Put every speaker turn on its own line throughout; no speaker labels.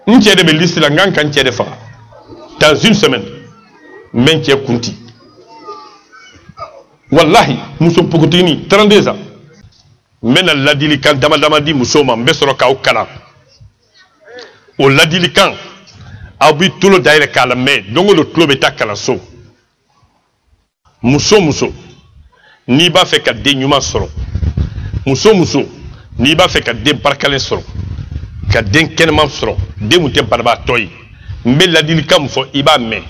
N'tiede be liste la ngan kan tiede fa dans une semaine men tie kunti wallahi muso pokotini 32 ans men ladili kan dama di muso ma be soro ka okala o ladili kan abi tulo daire kala me dongo do tulo be takala so muso ni ba fe ka de nyuma soro muso ni ba fe ka de barkalen soro ka den kenema soro de mu te barba toy mbe ladili kam fo iba me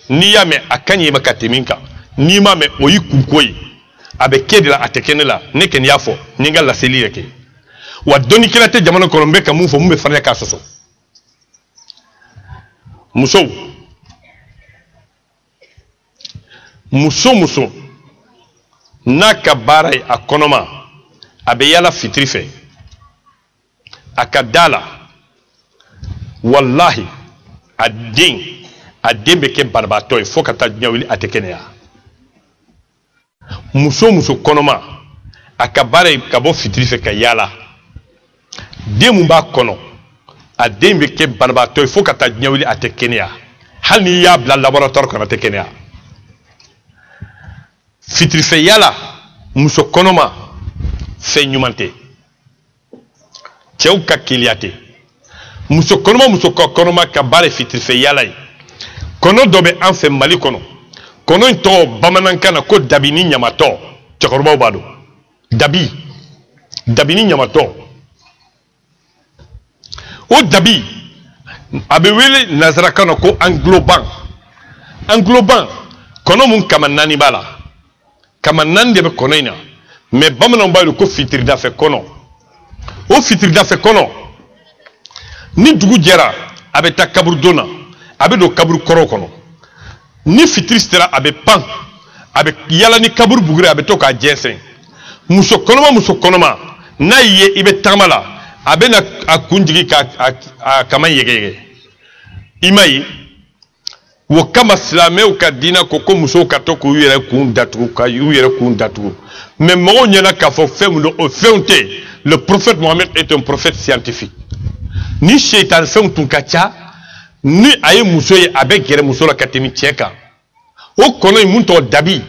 ni ya me akanye ba kateminka ni ma me oyi kunkoyi abe kedila atekenela ne ken yafo ni ngal la seli yake wa doni kilate jamana ko mbe kam fo mbe farya ka soso muso naka barai akonoma abe yala fitrife akadala wallahi adin be ke barbato fo kata nyawili atekenea muso konoma akabare kabo fitrife ka yala demu ba kono adin be ke barbato fo kata nyawili atekenea hal ni ya bla laboratoire kana atekenea fitrife yala muso konoma fe nyumante cɛw ka keliyate muso konoma ka bare fitrife yala yi kono dɔ bɛ an fɛ Mali kɔnɔ kono in tɔgɔ bamanankan na ko dabini ɲamatɔ cɛkɔrɔbaw b'a dɔn dabini ɲamatɔ o dabi a bɛ wele nazarakan na ko angloban kɔnɔ mun kama naani b'a la kama naani de bɛ kɔnɔ in na mais bamananw b'a dɔn ko fitiridafɛ kɔnɔ o fitiridafɛ kɔnɔ ni dugu jɛra a bɛ taa kaburu don na a bɛ don kaburu kɔrɔ kɔnɔ ni fitiri sera a bɛ pan a bɛ yala ni kaburu bugure a bɛ to k'a jɛnsɛn muso kɔnɔma n'a ye i bɛ tagama la a bɛ na a kun jigi k'a kama yɛgɛyɛgɛ i ma ye o kama silamɛw ka diinɛ ko musow ka to k'u yɛrɛ kun datugu mais mɔgɔw ɲɛna k'a fɔ fɛn min don o fɛnw tɛ le prophète Mohammed est un prophète scientifique ni shaitan fɛnw tun ka ca ni a ye muso ye a bɛ gɛrɛ muso la ka tɛmɛ cɛ kan o kɔnɔ in mun tɔgɔ dabi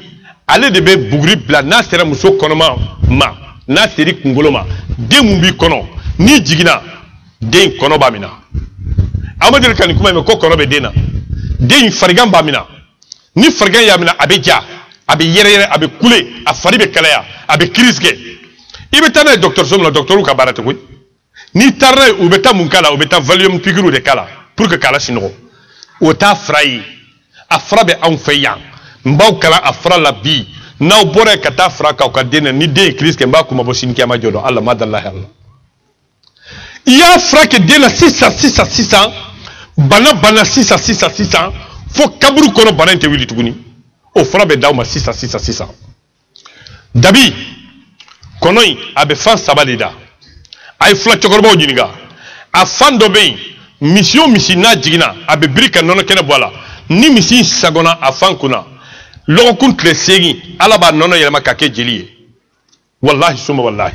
ale de bɛ buguri bila n'a sera muso kɔnɔma ma n'a seri kunkolo ma den mun b'i kɔnɔ n'i jiginna den kɔnɔ b'a minɛ a ma deli ka nin kuma in mɛn ko kɔnɔ bɛ den na den farigan b'a minɛ ni farigan y'a minɛ a bɛ ja a bɛ yɛrɛyɛrɛ a bɛ kule a fari bɛ kalaya a bɛ crise kɛ i bɛ taa n'a ye dɔgɔtɔrɔso min na dɔgɔtɔrɔw ka baara tɛ koyi n'i taara n'a ye u bɛ taa mun k'a la u bɛ taa valium piqûre de k'a la pour que k'a lasunɔgɔ o t'a fura ye a fura bɛ anw fɛ yan n b'aw kalan a fura la bi n'aw bɔra yen ka taa fura k'aw ka den na ni den ye crise kɛ n b'a kuma bɔ sini kiyama jɔ dɔn ala ma dalahi ala i y'a fura kɛ den na sisan bana sisan fo kaburu kɔnɔ bana in tɛ wuli tuguni o fura bɛ d'aw ma sisan dabi kɔnɔ in a bɛ fan saba de da a ye fila cɛkɔrɔbaw ɲininka a fan dɔ bɛ yen misi o misi n'a jiginna a bɛ biri ka nɔnɔ kɛnɛ bɔ a la ni misi sagona a fan kunna lɔgɔkun tile 8 ala b'a nɔnɔ yɛlɛma ka kɛ jeli ye wallahi suma wallahi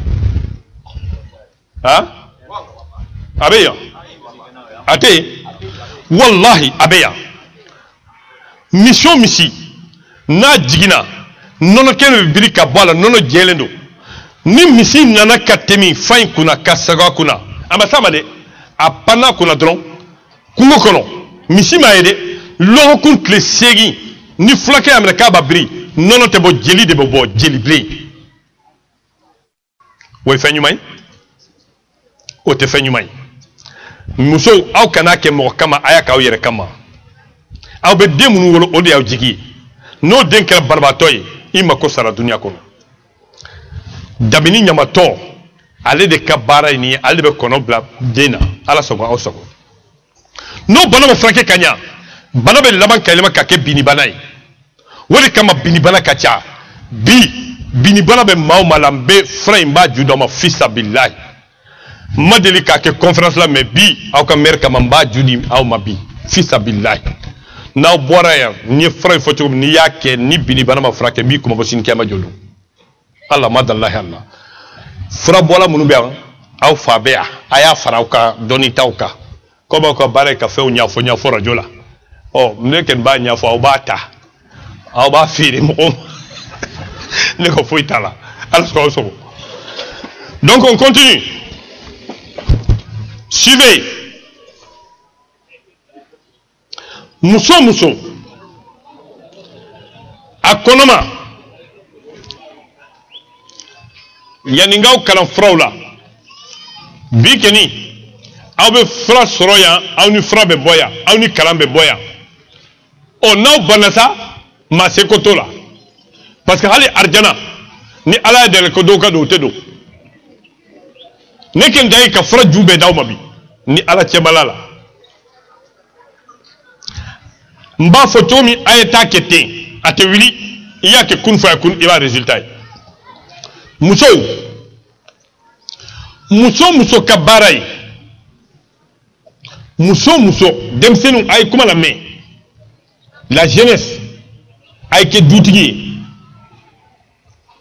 a bɛ yan a tɛ yen wallahi a bɛ yan misi o misi n'a jiginna nɔnɔ kɛnɛ bɛ biri ka bɔ a la nɔnɔ jɛlen don ni misi nana ka tɛmɛ fan in kunna ka saga kunna a ma s'a ma dɛ a panna kunna dɔrɔn kungo kɔnɔ misi m'a ye dɛ lɔgɔkun tile 8 ni fulakɛ y'a minɛ k'a b'a biri nɔnɔ tɛ bɔ jeli de bɛ bɔ jeli bilen o ye fɛn ɲuman ye o tɛ fɛn ɲuman ye musow aw kana kɛ mɔgɔ kama a y'a k'aw yɛrɛ kama aw bɛ den minnu wolo o de y'aw jigi ye n'o den kɛra banabaatɔ ye i mako sara duniya kɔnɔ dabini ɲamatɔ ale de ka baara ye nin ye ale de bɛ kɔnɔ bila den na ala sago aw sago n'o bana ma furakɛ ka ɲa bana bɛ laban ka yɛlɛma ka kɛ binibana ye o de kama binibana ka ca binibana bɛ maa o maa la n bɛ fura in b'a ju dɔ ma fisabilayi n ma deli k'a kɛ conférence la mais bi aw ka maire kama n b'a ju di aw ma bi fisabilayi n'aw bɔra yan n ye fura in fɔ cogo min n'i y'a kɛ ni binibana ma furakɛ n b'i kuma bɔ sini kɛnɛma jɔ don ala ma dalahi ala fura bɔla minnu bɛ yan aw fa bɛ yan a y'a fara aw ka dɔnni taw kan comme ko bare ka fɛnw ɲafɔ radio la ne kɛni b'a ɲafɔ aw b'a ta aw b'a feere mɔgɔw ne ko foyi t'a la ala sɔrɔ aw sɔrɔ donc on continue suivez muso a kɔnɔma yani n'kaw kalan furaw la bi kɛni aw bɛ fura sɔrɔ yan aw ni fura bɛ bɔ yan aw ni kalan bɛ bɔ yan n'aw banna sa maa se ko t'o la parce que hali arijana ni ala ye dɛlɛ ko dɔw ka don o tɛ don ne kɛni da ye ka fura ju bɛɛ d'aw ma bi ni ala cɛbala la n b'a fɔ cogo min a ye taa kɛ ten a tɛ wuli i y'a kɛ kun faya kun i b'a résultat ye muso ka baara ye muso denmisɛnninw a ye kuma lamɛn la jeunesse a ye kɛ dutigi ye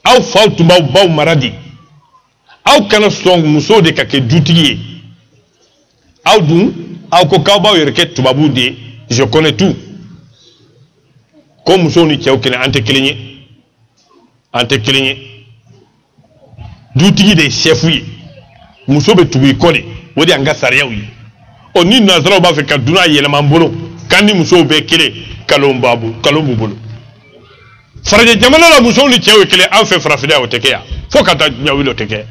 aw faw tun b'aw baw mara de aw kana sɔn musow de ka kɛ dutigi ye aw dun aw ko k'aw b'aw yɛrɛ kɛ tubabuw de ye je connais tout ko musow ni cɛw kɛnɛ an tɛ kelen ye dutigi de ye chef ye muso bɛ tugu i kɔ de o de y'an ka sariyaw ye ni nanzaraw b'a fɛ ka dunan yɛlɛma an bolo k'an ni musow bɛɛ kelen kalon b'u bolo farajɛ jamana la musow ni cɛw ye kelen an fɛ farafinna o tɛ kɛ yan fo ka taa ɲawili o tɛ kɛ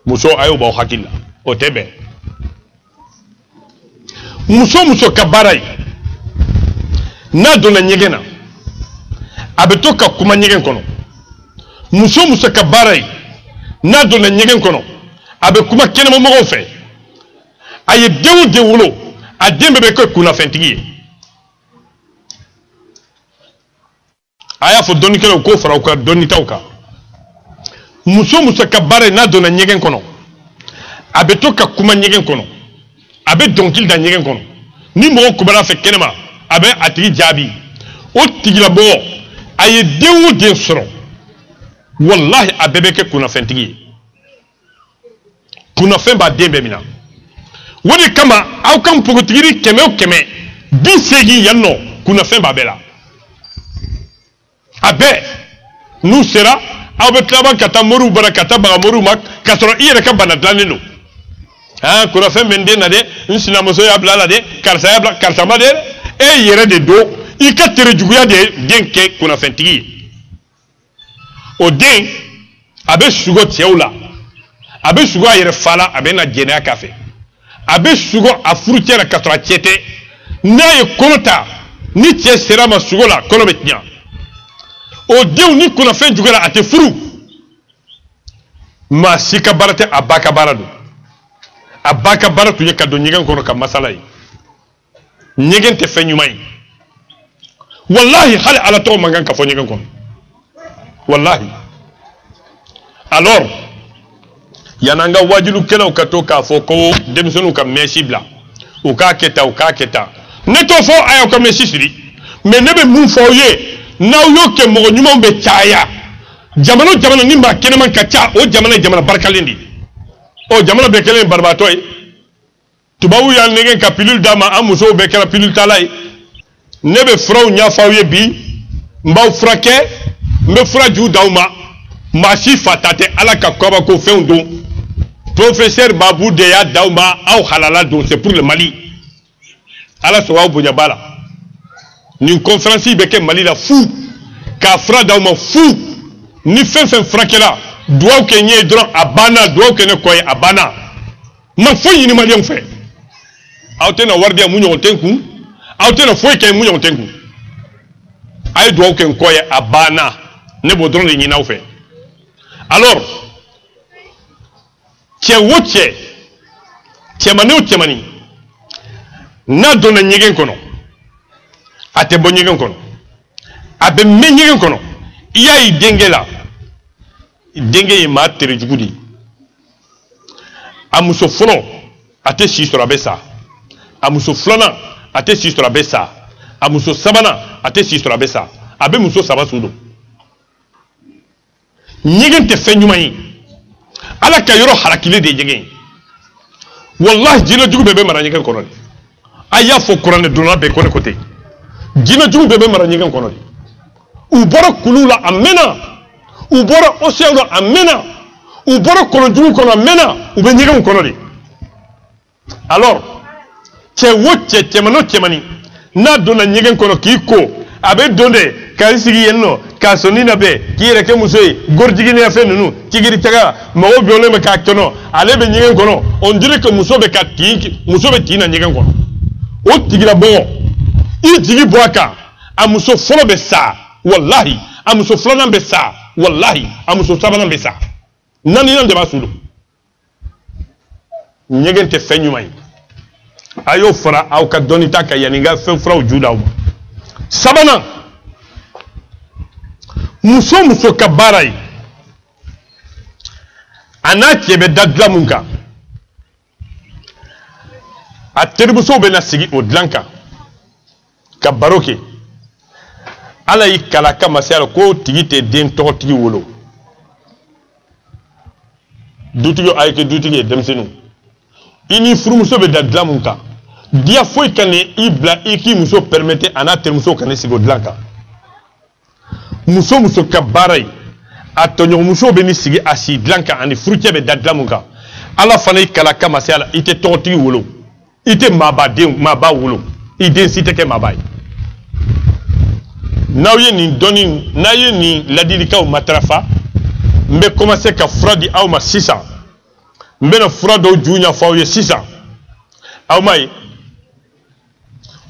muso a y'o b'aw hakili la o tɛ bɛn muso ka baara ye n'a donna ɲɛgɛn na a bɛ to ka kuma ɲɛgɛn kɔnɔ muso ka baara ye n'a donna ɲɛgɛn kɔnɔ a bɛ kuma kɛnɛmamɔgɔw fɛ a ye denw de wolo a den bɛɛ bɛ kɛ kunnafɛntigi ye a y'a fɔ dɔnnikɛlaw k'o fara u ka dɔnnitaw kan muso ka baara ye n'a donna ɲɛgɛn kɔnɔ a bɛ to ka kuma ɲɛgɛn kɔnɔ a bɛ dɔnkili da ɲɛgɛn kɔnɔ ni mɔgɔ kubara fɛ kɛnɛma a bɛ a tigi jaabi o tigilabɔ a ye den o den sɔrɔ wallahi a bɛɛ bɛ kɛ kunnafɛntigi ye kunnafɛn b'a den bɛɛ minɛ o de kama aw ka npogotigiri 100 o 100 80 yan nɔ kunnafɛn b'a bɛɛ la a bɛɛ n'u sera aw bɛ tilaba ka taa moriw bara ka taa baga moriw ma k'a sɔrɔ i yɛrɛ ka bana dilannen don kunnafɛn bɛ n den na dɛ n sinamuso y'a bila a la dɛ karisa y'a bila karisa ma dɛ e yɛrɛ de don i ka terejuguya de ye den kɛ kunnafɛntigi ye o den a bɛ sugo cɛw la a bɛ sugo a yɛrɛ fa la a bɛ na jɛnɛya k'a fɛ a bɛ sugo a furucɛ la ka sɔrɔ a cɛ tɛ n'a ye kɔnɔ ta ni cɛ sera a ma sugo la kɔnɔ bɛ tiɲɛ o denw ni kunnafɛn juguyara a tɛ furu maa si ka baara tɛ a ba ka baara don a ba ka baara tun ye ka don ɲɛgɛn kɔnɔ ka masala ye ɲɛgɛn tɛ fɛn ɲuman ye wallahi hali ala tɔgɔ man kan ka fɔ ɲɛgɛn kɔnɔ wallahi alors yan'an ka wajulukɛlaw ka to k'a fɔ ko denmisɛnninw ka mɛsi bila u k'a kɛ tan ne t'o fɔ a y'aw ka mɛsi siri mais ne bɛ mun fɔ aw ye n'aw y'o kɛ mɔgɔ ɲumanw bɛ caya jamana o jamana ni maa kɛnɛman ka ca o jamana ye jamana barikalen de ye jamana bɛɛ kɛlen ye banabaatɔ ye tubabuw y'an nɛgɛn ka pilule d'a ma an musow bɛɛ kɛra pilule tala ye ne bɛ furaw ɲɛfɔ aw ye bi n b'aw furakɛ n bɛ fura ju d'aw ma maa si fa ta tɛ ala ka kabako fɛnw don professeur Babu de y'a d'aw ma aw halala don c'est pour le Mali ala sɔrɔ aw bonya b'a la nin conférence bɛ kɛ Mali la fu k'a fura d'aw ma fu ni fɛn fɛn furakɛla duwawu kɛ n ye dɔrɔn a banna duwawu kɛ ne kɔ ye a banna ma foyi ɲini maliyɛnw fɛ aw tɛna wari di yan mun ɲɔgɔn tɛ n kun aw tɛna foyi kɛ mun ɲɔgɔn tɛ n kun a ye duwawu kɛ n kɔ ye a banna ne b'o dɔrɔn de ɲini aw fɛ alors cɛ o cɛ cɛmanni o cɛmanni n'a donna ɲɛgɛn kɔnɔ a tɛ bɔ ɲɛgɛn kɔnɔ a bɛ mɛn ɲɛgɛn kɔnɔ i y'a ye denkɛ la denkɛ ye maa terejugu de ye a muso fɔlɔ a tɛ si sɔrɔ a bɛ sa a muso filanan a tɛ si sɔrɔ a bɛ sa a muso sabanan a tɛ si sɔrɔ a bɛ sa a bɛ muso saba su don ɲɛgɛn tɛ fɛn ɲuman ye ala ka yɔrɔ harakile de ye ɲɛgɛn ye wallahi jinɛjugu bɛɛ bɛ mara ɲɛgɛn kɔnɔ de aya fo kuranɛ donna bɛɛ ko ne ko ten jinɛjugu bɛɛ bɛ mara ɲɛgɛn kɔnɔ de u bɔra kulu la a mɛnna u bɔra océan la a mɛnna u bɔra kɔnɔjugu kɔnɔ a mɛnna u bɛ ɲɛgɛnw kɔnɔ de alors cɛ o cɛ cɛman o cɛmani n'a donna ɲɛgɛn kɔnɔ k'i ko a bɛ don de k'a sigi yen nɔ k'a sɔnni na bɛɛ k'i yɛrɛ kɛ muso ye gorijiginiya fɛn ninnu tigiri taga mɔgɔw bɛnnen bɛ k'a kɔnɔ ale bɛ ɲɛgɛn kɔnɔ on dirait que muso bɛ tin na ɲɛgɛn kɔnɔ o tigilabɔgɔ i jigi bɔ a kan a muso fɔlɔ bɛ sa wallahi a muso filanan bɛ sa wallahi a muso sabanan bɛ sa naaninan de b'a su don ɲɛgɛn tɛ fɛn ɲuman ye a y'o fara aw ka dɔnni ta kan yanni n ka fɛn furaw ju d'aw ma sabanan muso o muso ka baara ye a n'a cɛ bɛ da dilan mun kan a terimusow bɛ na sigi o dilan kan ka baro kɛ ala y'i kala kama se a la k'o tigi tɛ den tɔgɔtigi wolo dutigi a ye kɛ dutigi ye denmisɛnninw i ni furumuso bɛ da dilan mun kan diya foyi ka ne i bila i k'i muso permettre a n'a terimuso ka ne sigi o dilan kan muso o muso ka baara ye a tɔɲɔgɔnmuso bɛ ni sigi a si dilan kan ani furucɛ bɛ da dilan mun kan ala fana y'i kala kama se a la i tɛ tɔgɔtigi wolo i tɛ maaba wolo i den si tɛ kɛ maaba ye n'aw ye nin dɔnni n'a ye nin ladilikaw matarafa n bɛ commencer ka fura di aw ma sisan n bɛna fura dɔw ju ɲɛfɔ aw ye sisan aw ma ye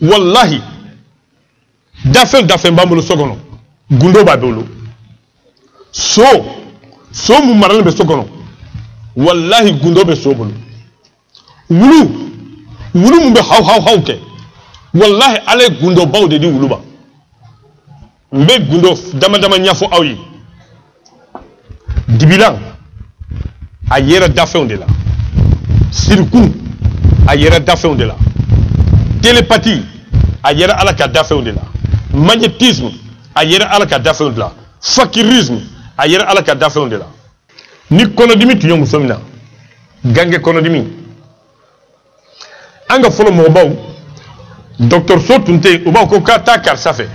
wallahi dafɛn b'an bolo so kɔnɔ gundo b'a bolo so mun maralen bɛ so kɔnɔ wallahi gundo bɛ so bolo wulu mun bɛ haw kɛ wallahi ala ye gundobaw de di wulu ma n bɛ gundo dama ɲɛfɔ aw ye dibilan a yɛrɛ dafɛnw de la sirikun a yɛrɛ dafɛnw de la télépathie a yɛrɛ ala ka dafɛnw de la magnétisme a yɛrɛ ala ka dafɛnw de la fakirisme a yɛrɛ ala ka dafɛnw de la ni kɔnɔdimi tun ye muso min na gange kɔnɔdimi an ka fɔlɔ mɔgɔbaw dɔgɔtɔrɔso tun tɛ yen u b'a fɔ ko k'a taa karisa fɛ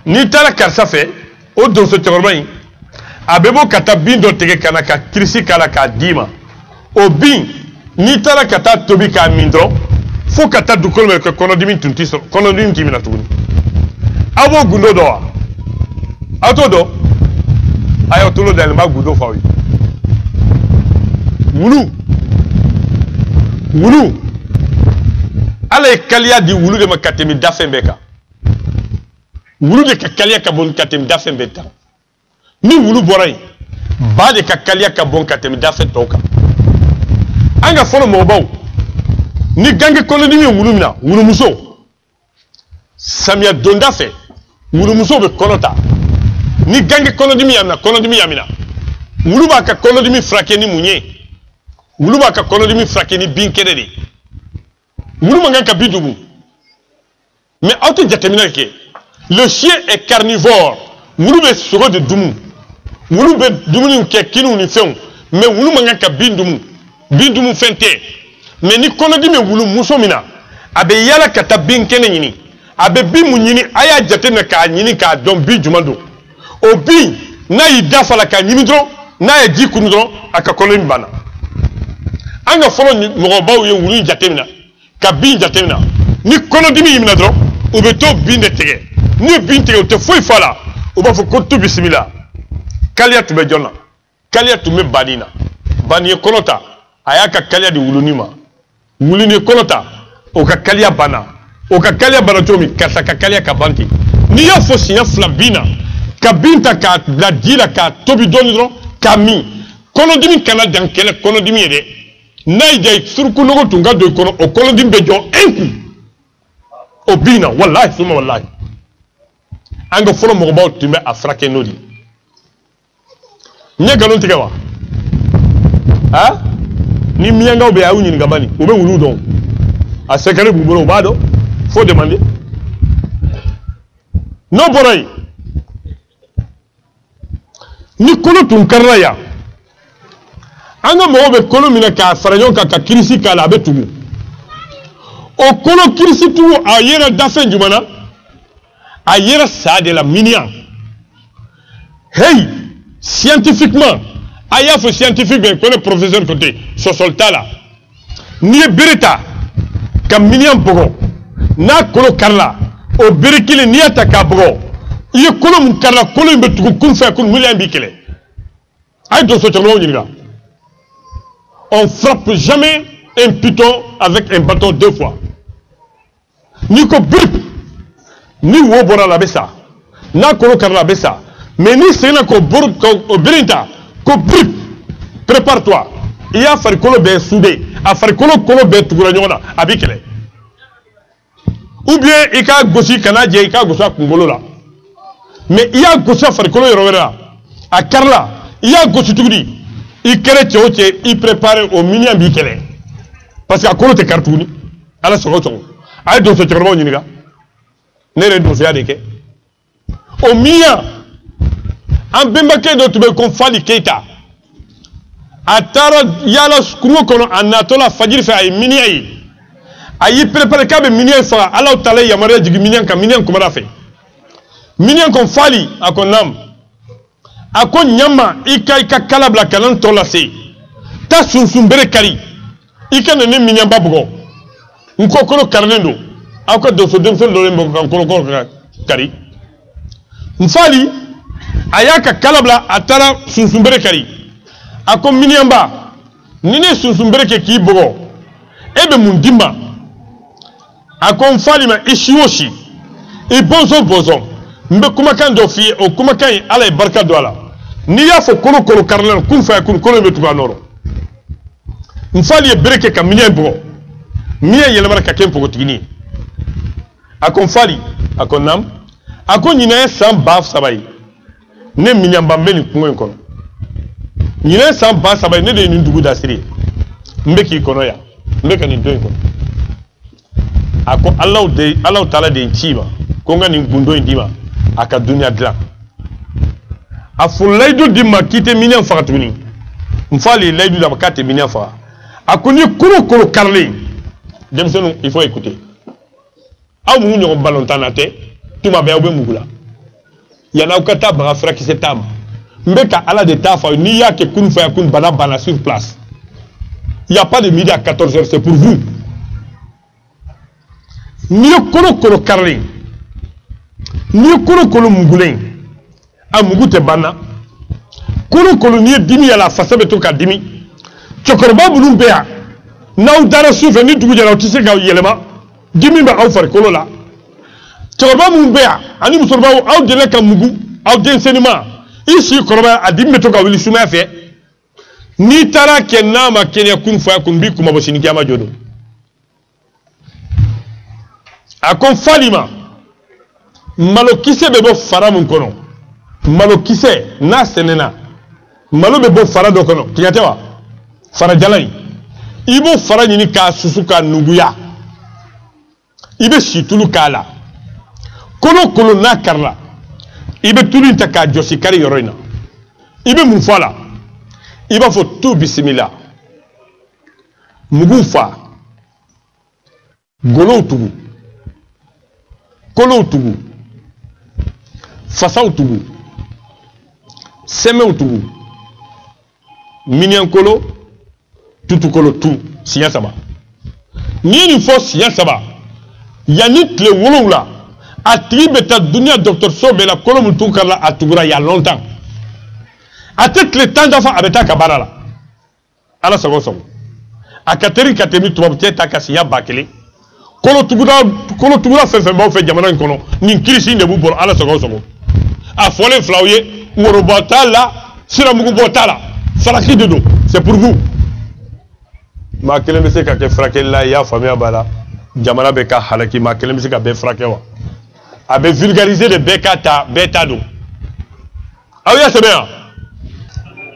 n'i taara karisa fɛ o donso cɛkɔrɔba in a bɛ bɔ ka taa bin dɔ tigɛ ka na ka kirisi k'a la k'a d'i ma o bin n'i taara ka taa tobi k'a min dɔrɔn fo ka taa dugukolo min kɛ kɔnɔdimi tun t'i sɔrɔ kɔnɔdimi t'i minɛ tuguni aw b'o gundo dɔn wa aw t'o dɔn a y'aw tolo dayɛlɛ n b'a gundo f'aw ye wulu ala ye kaliya di wulu de ma ka tɛmɛ dafɛn bɛɛ kan wulu de ka kaliya ka bon ka tɛmɛ dafɛn bɛɛ kan ni wulu bɔra yen ba de ka kaliya ka bon ka tɛmɛ dafɛn tɔw kan an ka fɔlɔ mɔgɔbaw ni gange kɔnɔdimi ye wulu minɛ wulumuso samiya donda fɛ wulumuso bɛ kɔnɔ ta ni gange kɔnɔdimi y'a minɛ wulu b'a ka kɔnɔdimi furakɛ ni mun ye wulu b'a ka kɔnɔdimi furakɛ ni bin kɛnɛ de wulu man kan ka bi dugu mais aw tɛ jateminɛ kɛ le chien est carnivore wulu bɛ sogo de dumu wulu bɛ dumuni kɛ kiniw ni fɛnw mais wulu man kan ka bin dumu fɛn tɛ mais ni kɔnɔdimi ye wulu muso min na a bɛ yala ka taa bin kɛnɛ ɲini a bɛ bin mun ɲini a y'a jateminɛ k'a ɲini k'a dɔn bin jumɛn don o bin n'a y'i da fa la k'a ɲimi dɔrɔn n'a ye ji kunu dɔrɔn a ka kɔnɔdimi banna an ka fɔlɔ mɔgɔbaw ye wulu jateminɛ ka bin jateminɛ ni kɔnɔdimi y'i minɛ dɔrɔn u bɛ to bin de tigɛ n'u ye bin tigɛ u tɛ foyi fɔ a la u b'a fɔ ko to bisimila kaliya tun bɛ jɔn na kaliya tun bɛ bani na bani ye kɔnɔ ta a y'a ka kaliya di wulunin ma wulunin ye kɔnɔ ta o ka kaliya banna o ka kaliya banna cogo min karisa ka kaliya ka ban ten n'i y'a fɔ siɲɛ fila bin na ka bin ta k'a bila ji la k'a tobi dɔɔni dɔrɔn k'a min kɔnɔdimi kana dan kɛlɛ kɔnɔdimi ye dɛ n'a y'i diya suruku nɔgɔ tun ka don i kɔnɔ o kɔnɔdimi bɛ jɔ un coup o bin na walahi suma walahi an ka fɔlɔ mɔgɔbaw tun bɛ a furakɛ n'o de ye n ye nkalon tigɛ wa ni miyankaw bɛ yen a y'u ɲininka bani u bɛ wulu dɔn a secret b'u bolo u b'a dɔn faut demander n'o bɔra yen ni kolo tun karila yan an ka mɔgɔw bɛ kolo minɛ k'a fara ɲɔgɔn kan ka kirisi k'a la a bɛ tugu o kolo kirisitu a yera dafen jumana a yera sa de la minian hey scientifiquement a y'a fo scientifique ben ko le professeur côté sosolta la ni bereta kam minian bogo na kolo karla o berikile ni ataka bogo ye kolo mun karla kolo be tugu kun fa kun milian bi kele ay do so tolo ni ga on frappe jamais un python avec un bâton 2 fois ni ko brip ni wo bora la besa na kolo karla besa mais ni sena ko bor ko berinta ko brip prépare-toi il y a faire kolo be soudé a faire kolo be tugura nyona abikele ou bien il ka gosi kana je il ka gosa kungolo la mais il y a gosa faire kolo yorowera a karla il y a gosi tugudi il kere tioche il prépare au minian bikele parce que a kolo te kartuni ala sogo sogo ay do so chorbo nyiniga nere do so ya deke au minian en bembake do tube kon fali keita atara yala kumo kono anatola fajir fa ay minian yi ayi prépare kabe minian fa ala tala yamara jigi minian ka minian kumara fe minian kon fali akon nam akon nyama ika kalabla kanan tola se ta sunsumbere kari ika ne minian babugo nko kono karnendo akon do so dem so do lembo kan kono kari mfali ayaka kalabla atara sunsumbere kari akon minian ba nine sunsumbere ke ki bogo ebe mundimba akon fali ma ishiwoshi e bozo mbe kuma kan do fi o kuma kan ala e barka do ala ni ya fo kolo karlan kun fa kun kolo be tuga noro mfali e bereke ka minye bogo miye yele maraka kempo tigini akon fali akon nam akon nyina sam baf sabai ne minyamba mbeni kungo kono nyina sam baf sabai ne de ni ndugu da siri mbe ki kono ya mbe kan ndo kono ako Allah taala de nchiba konga ni gundo ndima aka dunya dla afulaidu dimma kite minyan fakatuni mfali laidu da bakate minyan fa akuni kuro karle demsonu il faut écouter aw mu nyo balontana te tuma be obe mugula yana ukata ba fra ki setam mbeka ala de tafa ni ya ke kun fa kun bana sur place il y a pas de midi à 14h c'est pour vous ni kolo karle ni kolo mugulen a mugute bana kolo ni dimi ya la fasabe to ka dimi chokorba bulum bea naw dara sufe ni dugu jara tise ga yelema dimi ba aw far kolo la chokorba mum bea ani musorba aw de la ka mugu aw de enseignement ici korba a dimi to ka wili suma fe ni tara kenna ma kenya kun fa kun bi kuma bo sini kiyama jodo akon falima malo kise be bo fara mun kono malo kise na senena malo be bo fara do kono tiyate wa fara jalai ibo fara nyini ka susuka nuguya ibe situlu kala kolo na karla ibe tulu ta ka josi kari yoroina ibe mun fala iba fo tu bismillah mugu fa golo tugu kolo tugu fasaw tugu semew tugu minyan kolo tutu kolo tu siya saba ni fo siya saba yani tle wolowla a tigi beta dunia docteur so be la kolo mun tu kala atugura ya longtemps a te tle temps dafa abeta kabara la ala sago a kateri katemi tubabu te ta kasiya bakele kolo tugura fɛn b'aw fɛ jamana in kɔnɔ nin kirisi de b'u bolo ala sago a fɔlen filaw ye worobɔ t'a la siramugubɔ t'a la faraki de don c'est pour vous maa kelen bɛ se ka kɛ furakɛlila i y'a faamuya b'a la jamana bɛ ka halaki maa kelen bɛ se ka bɛɛ furakɛ wa a bɛ vulgariser de bɛɛ ka ta bɛɛ ta don aw y'a sɛbɛn yan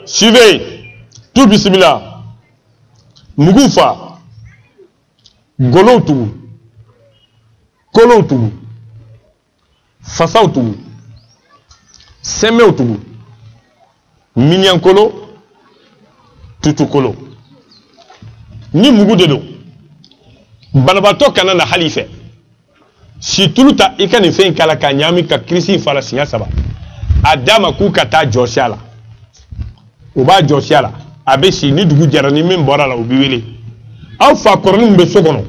suivez tout bisimila mugu fa golow tugu kolo tugu fasaw tugu semew tugu minyan kolo tutu kolo ni mugu de do banabato kana na halife si tuluta ikani fen kala ka nyami ka krisi fala sinya saba adama ku kata josiala o ba josiala abe si ni dugu jara ni min bora la o bi wele aw fa koroni mbe sokono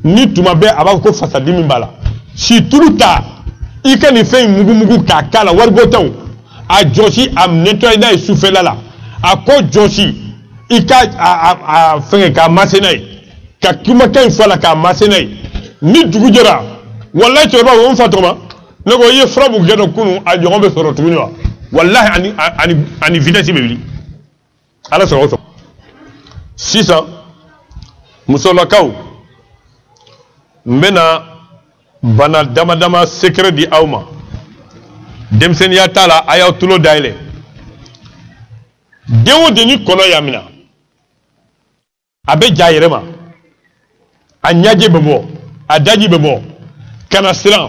ni tuma be aba ko fasadi min bala si tuluta ikani fen mugu ka kala wargo taw a josi am nettoyer da soufela la a ko josi ika a fen ka masenai ka kuma kan fala ka masenai ni dugu jara wallahi to ba won fatoma ne ko ye frabu gedo kunu a jogo be soro tuni wa wallahi ani vitesse be wili ala soro so sisa musolakaw mbena bana dama secret di awma demsen ya tala ayaw tulo daile dewo deni kono yamina abe jayirema anyaje bebo adaji bebo kana siran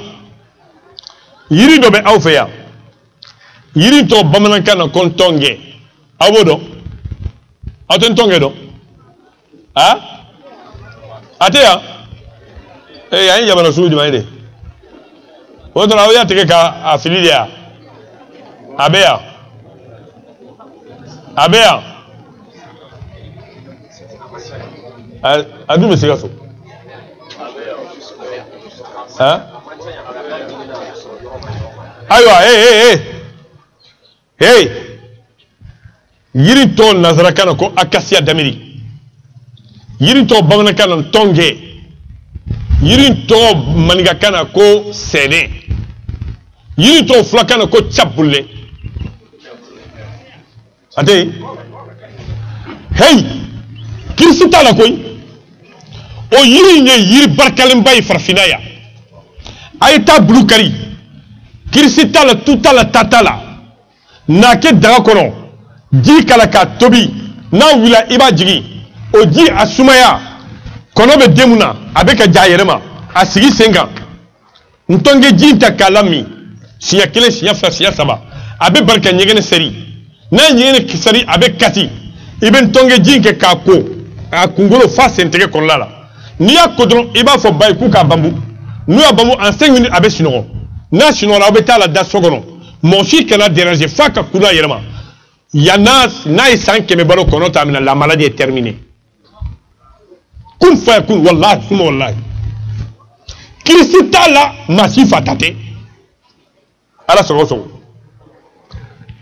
yiri do be awfeya yiri to bamanan kana kon tonge awodo aten tonge do ha ateya yayin jabana suju mayde wodra awya teke ka afilidia abeya adu mesiga so ha aywa hey yiri to nazara kana ko akasia damiri yiri to bamana kana tonge yiri to maniga kana ko sene yiri to flakana ko chabulle ate hey kirsita la koy o yiri ne yiri barkalim bay farfinaya ayta blukari kirsita la tutala tatala na ke daga kono ji kala ka tobi na wila iba jigi o ji asumaya kono be demuna abeka jayerema asigi senga ntonge jinta kalami siya kele siya fa siya saba abe barka nyegene seri na nyegene seri abe kati iben tonge jinke ka ko a kungolo fa sentege konlala ni ya kodron iba fo bay ku ka bambu nu ya bambu en 5 minutes abe sinogo na sinogo abe tala da sogono mon chi kana déranger fa ka kula yerema yana na isan keme balo kono tamina la maladie est terminée kun fa kun wallahi suma wallahi kirisita la masifa tate ala sogo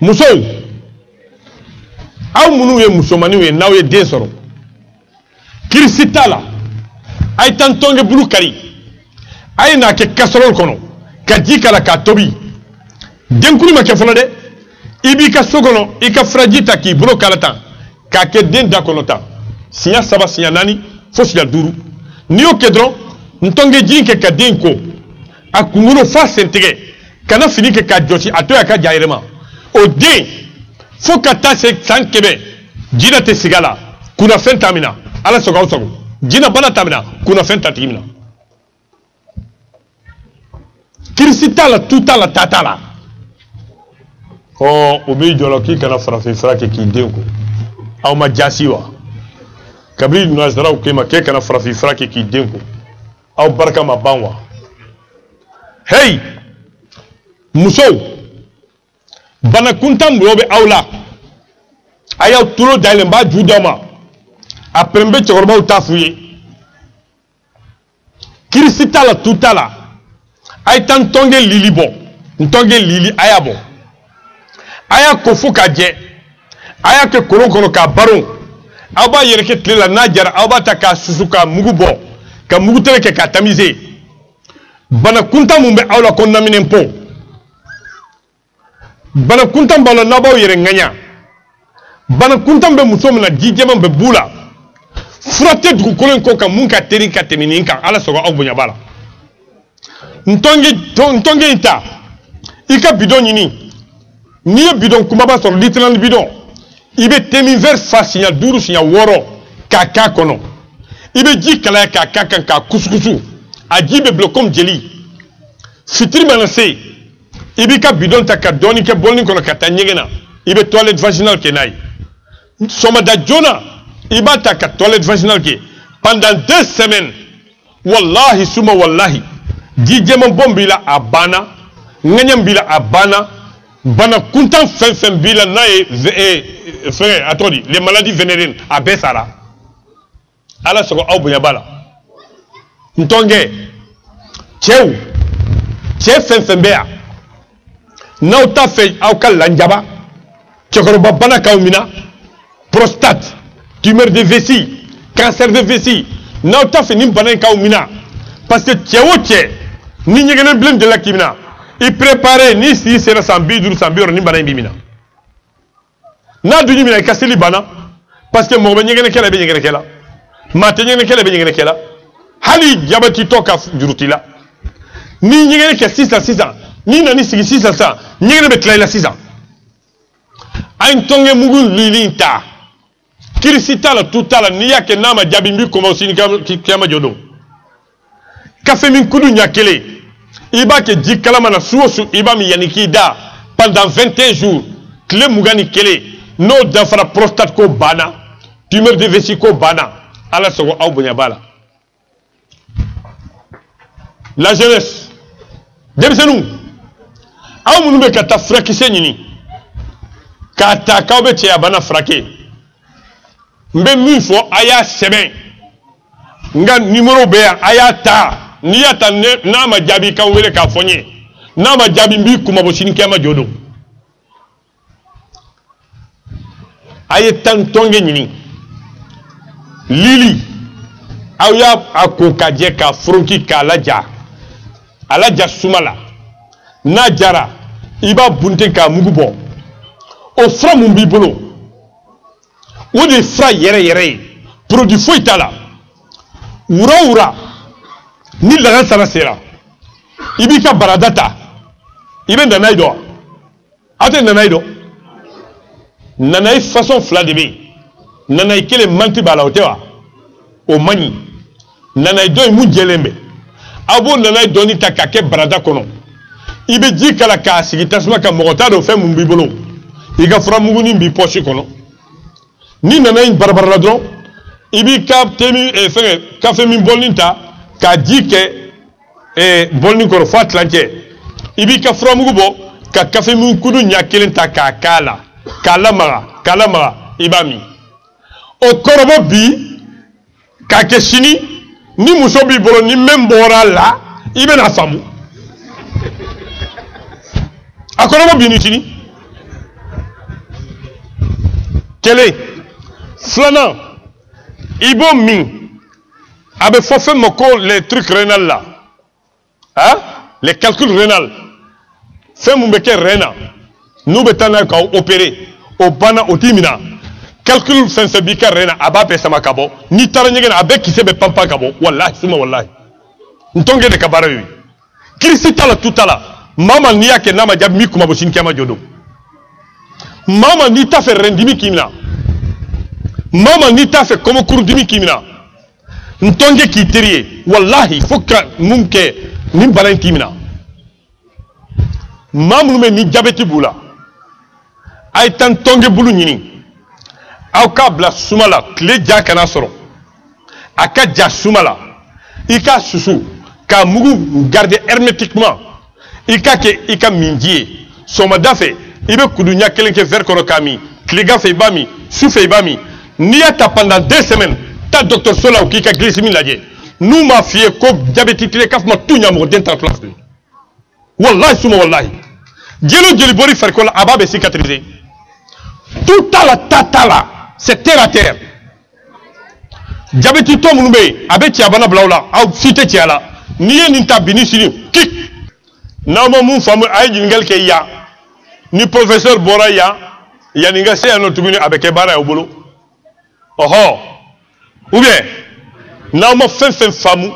muso aw munu ye musomani ye naw ye den soro kirisita la ay tan tonge bulu kari ay na ke casserole kono ka jikala ka tobi den kuli ma ke folo de ibi ka sogono i ka frajita ki bulu kalata ka ke den da kono ta sinya saba sinya nani fo sinya duru ni o ke dron ntonge jinke ka den ko akumuno fa sentege kana fini ke ka josi atoya ka jairema o den fo ka ta se sankebe jina te sigala kuna fenta mina ala sogo jina bana tamina kuna fenta timina kirisita la tutala tatala o obi jolo ki kana farafi frake ki denko aw ma jasiwa kabri nazara ko ma ke kana farafi frake ki denko aw barka ma banwa hey muso bana kuntam robe awla ayaw tulo dalen ba judama aprembe chorba utafuye kirisita la tutala ay tan tonge lili bon ntonge lili ayabo aya ko fuka je aya ke kolon kono ka baron aba yere ke tlela na jara aba ta ka susuka mugu bo ka mugu tere ke ka tamize bana kunta mumbe awla kon naminen po bana kunta balo nabaw yere nganya bana kunta be muso na jijema be bula frate du kolon ko ka mun ka teri ka teminin kan ala sogo abunya bala ntonge ita ika bidon yini ni ye bidon kumaba sɔrɔ litran bidon i bɛ temi vert fa siɲɛ 5 siɲɛ 6 k'a k'a kɔnɔ i bɛ ji kalaya k'a k'a kan k'a kusukusu a ji bɛ bila comme jeli fitiri mana se i b'i ka bidon ta ka dɔɔni kɛ bɔlini kɔnɔ ka taa ɲɛgɛn na i bɛ toilette vaginale kɛ n'a ye sɔgɔmada joona i b'a ta ka toilette vaginale kɛ pendant 2 semaines wallahi suma wallahi jijema bombila abana nganyam bila abana bana kuntan fen bila na frère attendez les maladies vénériennes a besara ala soko aw bunya bala ntonge che fen bea na ta fe aw kal lanjaba chokoroba bana kaumina prostate tumeur de vessie cancer de vessie na ta fe nim bana kaumina parce que che ni nyegene blem de la kimina il préparait ni si c'est sans bidur sans bior ni bana bimina na duñu mina kasili bana parce que mo be nyegene kala be nyegene kala ma te nyegene kala be nyegene kala hali jabati to ka jurutila ni nyegene ke 600 ni nani sigi 600 nyegene be tlayla 600 ay tonge mugun lilinta kirisita la tutala ni yake nama jabimbi ko mo sini kama jodo kafe min kudu nyakele iba ke di kalama na suosu iba mi yaniki da pendant 21 jours clé mugani kele no dafara prostate ko bana tumeur de vessie ko bana ala so aw bunya bala la jeunesse demsenu aw munu be kata fraki senyini kata kawbe che abana frake mbe mi fo aya seben nga numéro be aya ta ni yata na ma jabi kan wele ka fonye na ma jabi mbi kuma bo sini kema jodo aye tan tonge nyini lili aw ya akoka je ka fronki ka alaja sumala na jara iba bunte ka mugubo o fra mun bi bolo o de fra yere produit foi tala ura ni lagan sana sera ibi ka baradata ibe nanaido ate nanaido nanai façon fla de be nanai kele manti bala otewa o mani nanai do mu jelembe abo nanai doni ta ka ke barada kono ibe ji kala ka sigi tasma ka mogota do fe mun bibolo iga fra muguni bi poche kono ni nanai barabara do ibi ka temi fe ka fe min bolinta ka dike bolni ko fo atlantique ibi ka fromugo bo ka kafe mun kudu nyakelen ta ka kala mara ibami o korobo bi ka kesini ni muso bi bolo ni membora la ibe na famu akorobo bi ni tini kele flana ibo min abe fait les trucs rénal là hein les calculs rénal fait mon beke rénal nous betana ka opérer au bana otimina calcul fait bika rénal aba pesa makabo ni taranyege na abe kisebe pampa kabo wallahi suma wallahi ntonge de kabara wi krisita la tutala mama ni yake na majab mi kuma boshin kama jodo mama ni ta fait rendimi kimina mama ni ta fait comme kurudimi kimina ntonge kiterie wallahi foka mumke nim balantimina mamnu me ni jabeti bula ay tan tonge bulu nyini aw kabla sumala kle jakana soro aka ja sumala ika susu ka mugu garder hermétiquement ika minjie soma dafe ibe kudunya kelenke ver kono kami kle gafe bami sufe bami niata pendant 2 semaines ta docteur Sola ou qui a glycémie là nous ma fille ko diabète tire kaf ma tunya mo den place wallahi suma wallahi jeli bori faire ko ababe cicatriser tout à la tatala c'est terre à terre diabète to mu be abe ti abana blawla aw fite ti ala niye ni tabini sini kik na mo mun famu ay jingel ke ya ni professeur Bora ya ninga se ano tubini abe ke bara obolo oho ou bien na mo fen famu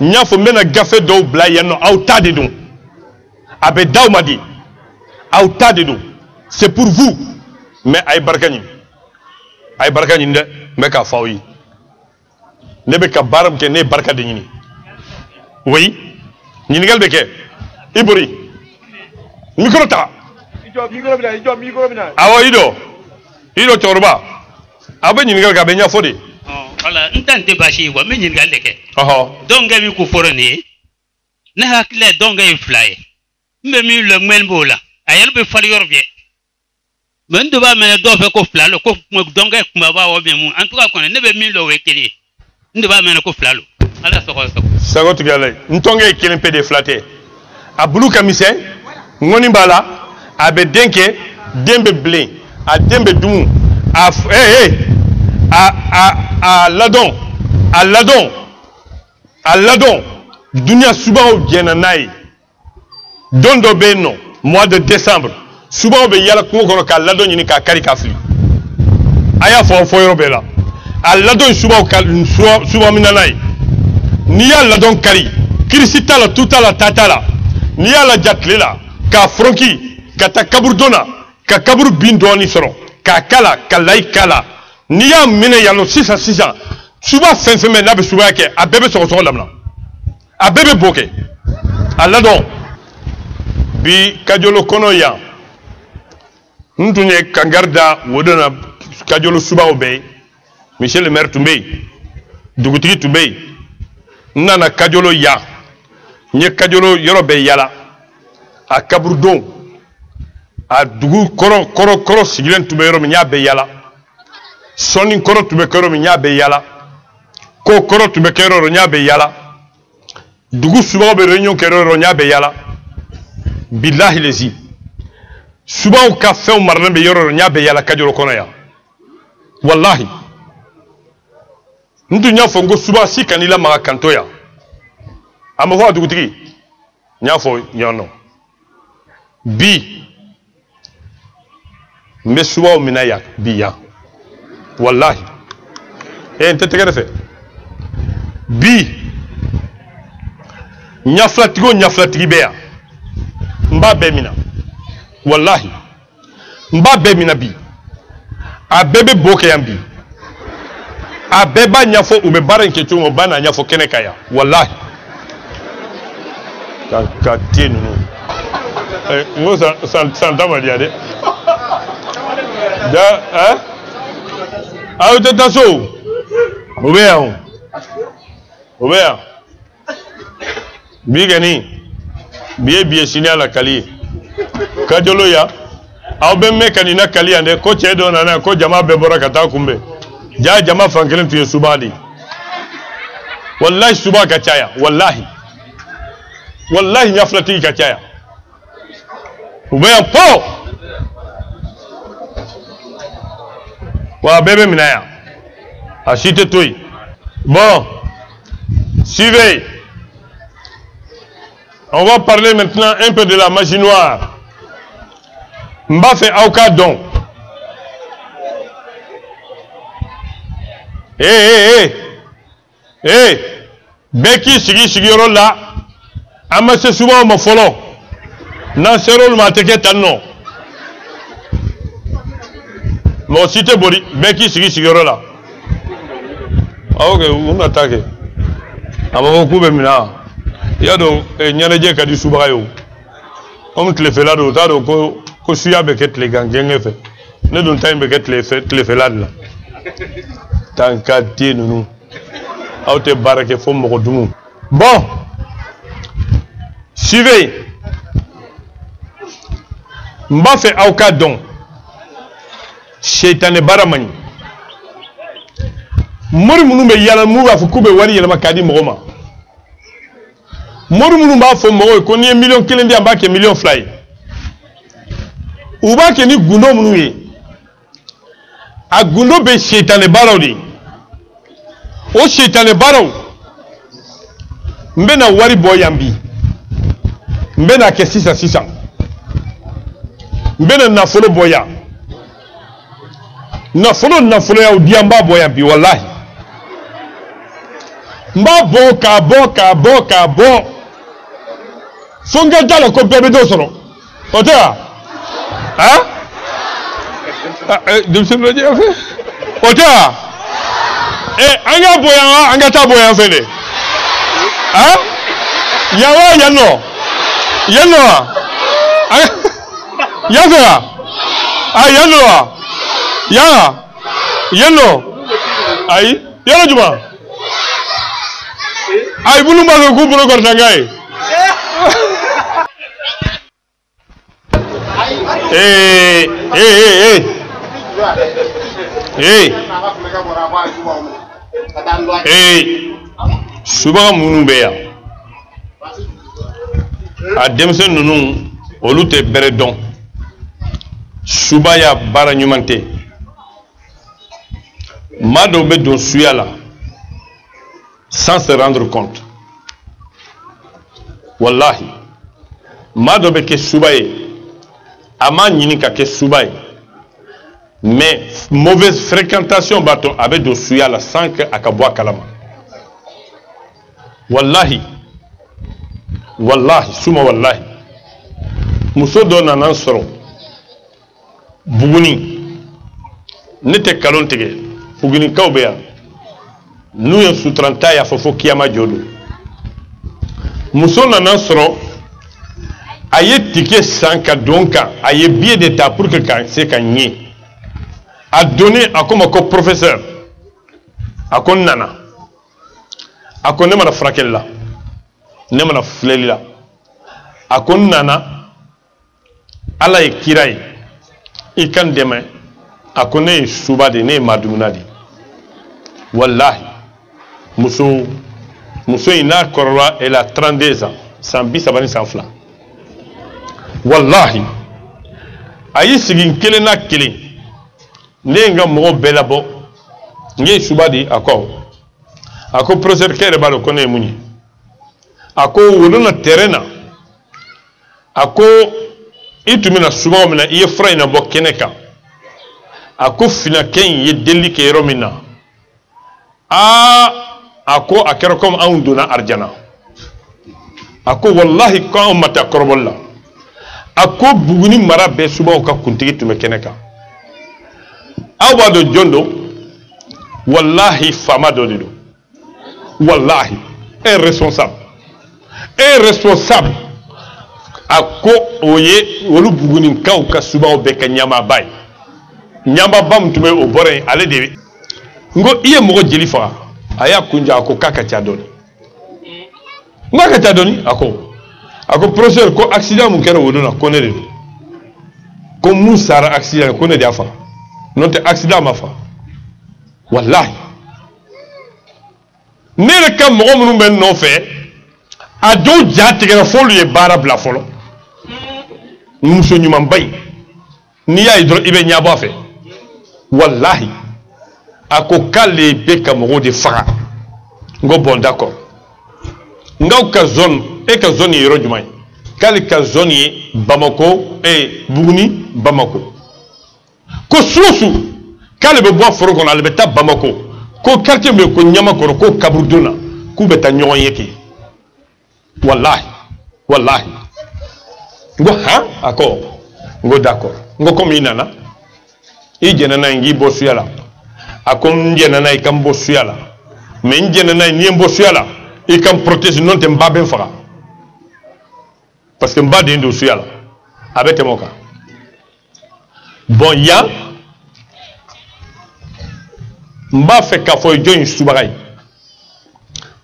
nya fo mena gafe do bla yano auta de don abe dawmadi auta de don c'est pour vous mais ay barkani de me ka fawi ne be ka baram ke ne barka de nyini oui nyini galbe ke ibori micro ta ijo micro bina awo ido chorba abe nyini gal ka be nya fodi
Voilà, ntante bashi wa me nyin galeke. Donc mi ku forani. Na hakle donc e fly. Me mi le mel bola. Ayel be fali yorbe. Men do ba me do fe ko flalo ko donc e kuma ba wo be mu. En tout cas kon ne be mi lo wekeli. Ndo ba me ko flalo. Ala so ko so.
Sago tigale. Ntonge kelen pe de flatter. A bulu kamise ngoni bala abe denke dembe blé a dembe dumu a ladon dunia subaho genanai dondo beno mois de décembre subaho be yala ko kono ka ladon ni ka kari kafli aya fo yorobela a ladon subaho ka subaho minanai ni ya ladon kari kirisita la tutala tatala ni ya la jatlela ka fronki ka ta kabur dona ka kabur bin doni soro ka kala ka lai kala ni ya mine yalo sisa suba fenfeme na be suba ke a bebe so lamna a bebe boke alla don bi kajolo kono ya ntunye kangarda wodona kajolo suba obe Michel le maire tumbe dugutigi tumbe nana kajolo ya nye kajolo yorobe yala a kabur don a dugu koro sigilen tube yoro mi nya be yala soni koro tube koro mi nya be yala ko koro tube kero nya be yala dugu suba be réunion kero nya be yala billahi lezi suba ka fe marna be yoro nya be yala kajoro kono ya wallahi ndu nya fongo suba si kanila ma kanto ya amafo dugu tigi nya fo yono bi mbe suba mina ya biya wallahi ente tegerefe bi nyaflatigo beya mba be mina wallahi mba be mina bi abebe boke yambi abeba nyafo ube bara nke chungo bana nyafo kene kaya wallahi ka tienu ngo santama diade da ayo tetaso obea bigani biye signala kali kajolo ya aw be mekani na kali ande ko chedo na ko jama be bora kata kumbe jama fankelen tuye subadi wallahi suba ka chaya wallahi nyaflati ka chaya obea po wa bébé minaya a cité toi bon suivez on va parler maintenant un peu de la magie noire mba fait aucun don beki sigi yorola amase suba mo folo na serol ma teke tanno mo cité bori beki sigi yorola ok on attaque amako kube mina yado nyanaje kadi suba yo on tlefela do ta do ko suya be ket le gangenge fe ne don time be ket le fe la tanka tinunu auto barake fo mo dumu bon suivez mba fait aucun don shaytan baramani mori munu be yala mu ba fu kube wari yala makadi mogoma mori munu ba fo mo ko ni million kelen di ambake million fly uba ke ni gundo munu ye a gundo be shaytan barawdi o shaytan baraw mbena wari boyambi mbena ke sisa mbena nafolo boya nafolo ya udiamba boyambi wallahi mba bo songa dala ko bebe do soro ota dum sen loje afa ota anga boya anga ta boya fele yawa yanno yafa yanno ai yalo juma ay bulu ma ko bulu ko tangay suba munu be ya a demsen nunu olu te bere don suba ya bara nyumante mado be don suyala sans se rendre compte wallahi mado be ke suba ye ama nyini ka ke suba ye mais mauvaise fréquentation bato abe don suyala sans que akabwa kalama wallahi wallahi suma wallahi muso dɔ nana sɔrɔ Buguni ne tɛ kalon tigɛ Bugunikaw bɛ yan n'u ye suturanta y'a fɔ fo kiyama jɔ don muso nana sɔrɔ a ye tike san ka don kan a ye billet de ta pour que ka se ka ɲɛ a donné a ko ma ko professeur a ko n nana a ko ne mana furakɛli la ne mana filɛli la a ko n nana ala ye kira ye i kan dɛmɛ a ko ne ye suba de ne ye madumuna de wallahi muso in n'a kɔrɔla elle a 32 ans san 30 ni san 2 wallahi a y'i sigi kelen na kelen ne ye n ka mɔgɔ bɛɛ labɔ n ye suba de a ko professeur kɛ yɛrɛ b'a dɔn ko ne ye mun ye a ko wolo na terrain na a ko i tun bɛna subaw min na i ye fura in na bɔ kɛnɛ kan a ko finakɛ in ye delili kɛ yɔrɔ min na a ko a kɛra comme anw donna arijana a ko wallahi ko anw ma taa kɔrɔbɔli la a ko Buguni mara bɛɛ subaw ka kuntigi tun bɛ kɛnɛ kan aw b'a dɔn jɔn don wallahi faama dɔ de don wallahi un responsable a ko o ye olu Bugunikaw ka subaw bɛɛ ka ɲamaba ye ɲamaba min tun bɛ o bɔra yen ale de n ko i ye mɔgɔ jeli faga a y'a kunja a ko k'a ka ca dɔɔni n k'a ka ca dɔɔni a ko professeur ko accident mun kɛra o don na ko ne de don ko mun sara accident ko ne de y'a faga n'o tɛ accident ma faga wallahi ne yɛrɛ ka mɔgɔ minnu bɛ n nɔfɛ a dɔw ja tigɛra f'olu ye baara bila fɔlɔ muso ɲumanba in n'i y'a ye dɔrɔn i bɛ ɲɛbɔ a fɛ wallahi a ko k'ale bɛ ka mɔgɔw de faga n ko bon d'accord n'kaw ka zone e ka zone ye yɔrɔ jumɛn ye k'ale ka zone ye Bamako Buguni Bamako ko su o su k'ale bɛ bɔ foro kɔnɔ ale bɛ taa Bamako ko quartier min bɛ ko Ɲamakɔrɔ ko Kaburudon na k'u bɛ taa ɲɔgɔn ye kɛ wallahi n ko han a ko n ko d'accord n ko comme i nana i jɛnna n'a ye n k'i bɔ suya la a ko n jɛnna n'a ye i ka n bɔ suya la mais n jɛnna n'a ye n'i ye n bɔ suya la i ka n protège n'o tɛ n ba bɛ n faga parce que n ba de ye n don suya la a bɛ tɛmɛ o kan bon yan n b'a fɛ k'a fɔ jɔn ye subaga ye